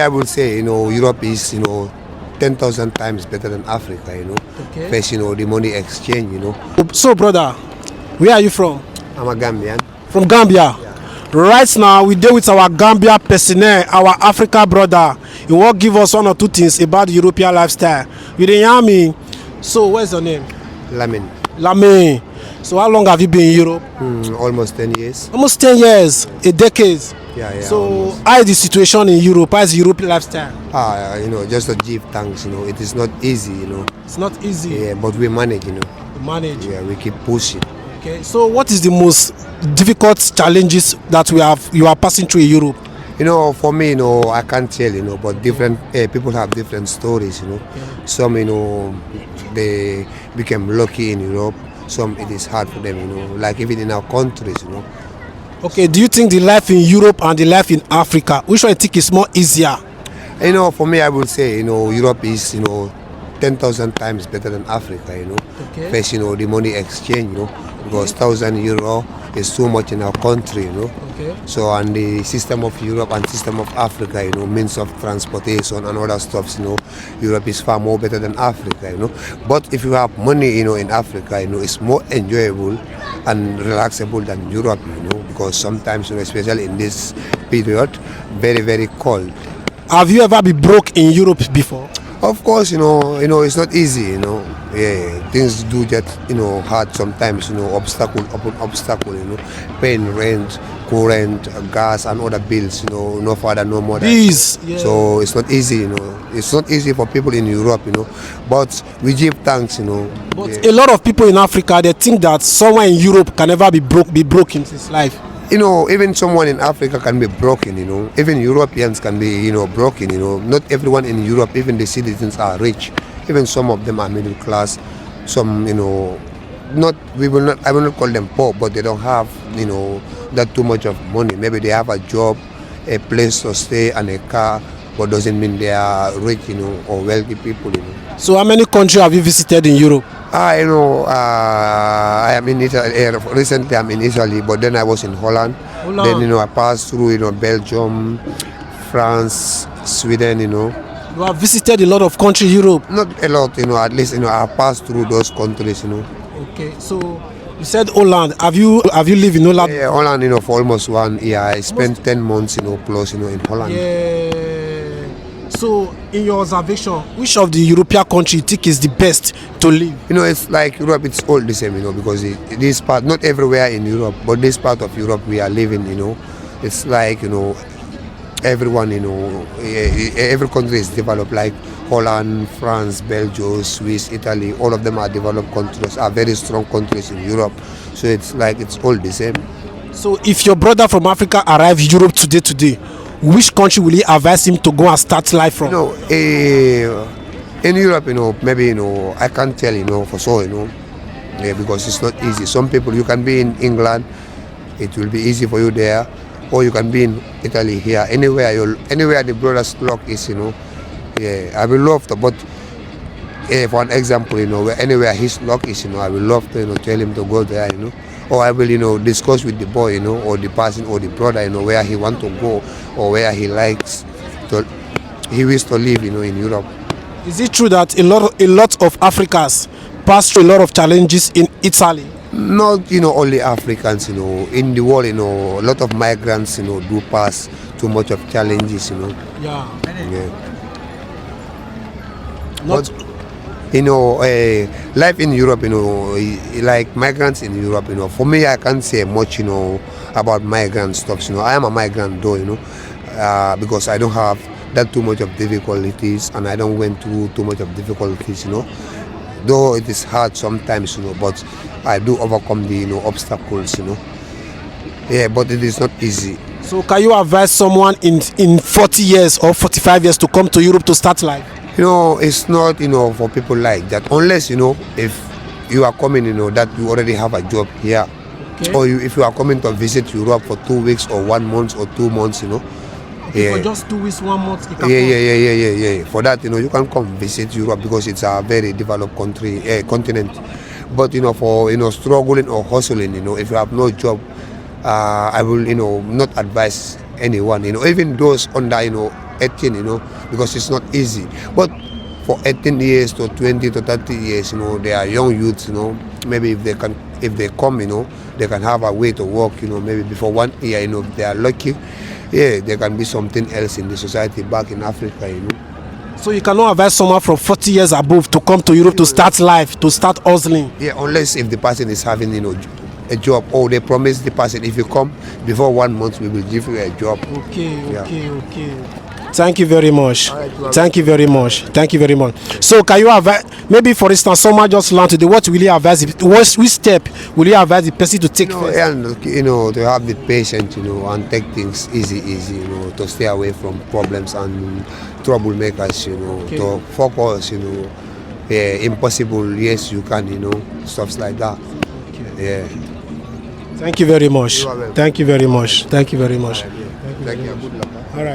I would say, Europe is, 10,000 times better than Africa, Okay. First, the money exchange, So, brother, where are you from? I'm a Gambian. From Gambia. Right now, we deal with our Gambia personnel, our Africa brother. He will give us one or two things about the European lifestyle. You didn't hear me? So, what's your name? Lamin. Lame. So, how long have you been in Europe? Almost 10 years. Almost 10 years, a decade. Yeah. So, Almost. how is the situation in Europe? How is the European lifestyle? Just to give thanks, it is not easy, It's not easy Yeah, but we manage, to manage. Yeah, we keep pushing. Okay. So, what is the most difficult challenges that you are passing through in Europe? For me, I can't tell, but different people have different stories, Some, they became lucky in Europe. Some, it is hard for them, like even in our countries, Okay, do you think the life in Europe and the life in Africa, which one you think is more easier? For me, I would say, Europe is, 10,000 times better than Africa, Okay. First, the money exchange, because 1,000 euro is too much in our country, Okay. So, and the system of Europe and system of Africa, means of transportation and other stuffs, Europe is far more better than Africa, But if you have money, in Africa, it's more enjoyable and relaxable than Europe, because sometimes, especially in this period, very, very cold. Have you ever been broke in Europe before? Of course, it's not easy, Yeah, things do get, hard sometimes, obstacle upon obstacle, paying rent, current, gas, and other bills, no further, no more. These, yeah. So it's not easy, It's not easy for people in Europe, But we give thanks, But Yeah. a lot of people in Africa, they think that someone in Europe can never be broke in his life. Even someone in Africa can be broken, Even Europeans can be, broken, Not everyone in Europe, even the citizens are rich. Even some of them are middle class. Some, I will not call them poor, but they don't have, that too much of money. Maybe they have a job, a place to stay, and a car, but doesn't mean they are rich, or wealthy people, So how many countries have you visited in Europe? I am in Italy. Recently, I'm in Italy, but then I was in Holland. Holland. Then, I passed through, Belgium, France, Sweden, You have visited a lot of countries in Europe. Not a lot, at least, I passed through those countries, Okay, so you said Holland. Have you lived in Holland? Yeah, Holland, for almost 1 year. I spent 10 months, plus, in Holland. Yeah. So, in your observation, which of the European country you think is the best to live? It's like Europe, it's all the same, because this part, not everywhere in Europe, but this part of Europe we are living, it's like, everyone, every country is developed, like Holland, France, Belgium, Swiss, Italy, all of them are developed countries, are very strong countries in Europe. So it's like, it's all the same. So, if your brother from Africa arrives in Europe today, which country will you advise him to go and start life from? In Europe, maybe, I can't tell, for sure, because it's not easy. Some people, you can be in England, it will be easy for you there, or you can be in Italy here, anywhere the brother's luck is, Yeah, I will love to, but for an example, anywhere his luck is, I will love to, tell him to go there, Or I will, discuss with the boy, or the person or the brother, where he want to go or where he likes to, he wishes to live, in Europe. Is it true that a lot of Africans pass through a lot of challenges in Italy? Not, only Africans, in the world, a lot of migrants, do pass too much of challenges, Yeah. Yeah. Not. Life in Europe, like migrants in Europe, for me, I can't say much, about migrant stuff. I am a migrant though, because I don't have that too much of difficulties, and I don't went through too much of difficulties, Though it is hard sometimes, but I do overcome the, obstacles, Yeah, but it is not easy. So, can you advise someone in 40 years or 45 years to come to Europe to start life? It's not, for people like that, unless, if you are coming, that you already have a job here. Okay. Or if you are coming to visit Europe for 2 weeks or 1 month or 2 months, Okay, for just 2 weeks, 1 month, you can Yeah. For that, you can come visit Europe because it's a very developed continent. But, for, struggling or hustling, if you have no job, I will, not advise anyone, even those under, 18, you know, because it's not easy. But for 18 years to 20 to 30 years, you know, they are young youths, you know. Maybe if they come, you know, they can have a way to work, you know, maybe before 1 year, you know, if they are lucky, yeah, there can be something else in the society back in Africa, you know. So you cannot advise someone from 40 years above to come to Europe to start life, to start hustling. Yeah, unless if the person is having, you know, a job, or they promise the person, if you come before 1 month, we will give you a job. Okay. Yeah. Thank you very much. All right, Thank you very much. Thank you very much. So can you advise, maybe for instance, someone just learned today, what will you advise, which step will you advise the person to take first? And you know, to have the patience, you know, and take things easy, you know, to stay away from problems and troublemakers, you know, Okay. to focus, you know, yeah, impossible, yes, you can, you know, stuff like that. Yeah. Thank you very much. You are welcome. Thank you very much. Thank you very much. Thank you. Good luck. All right.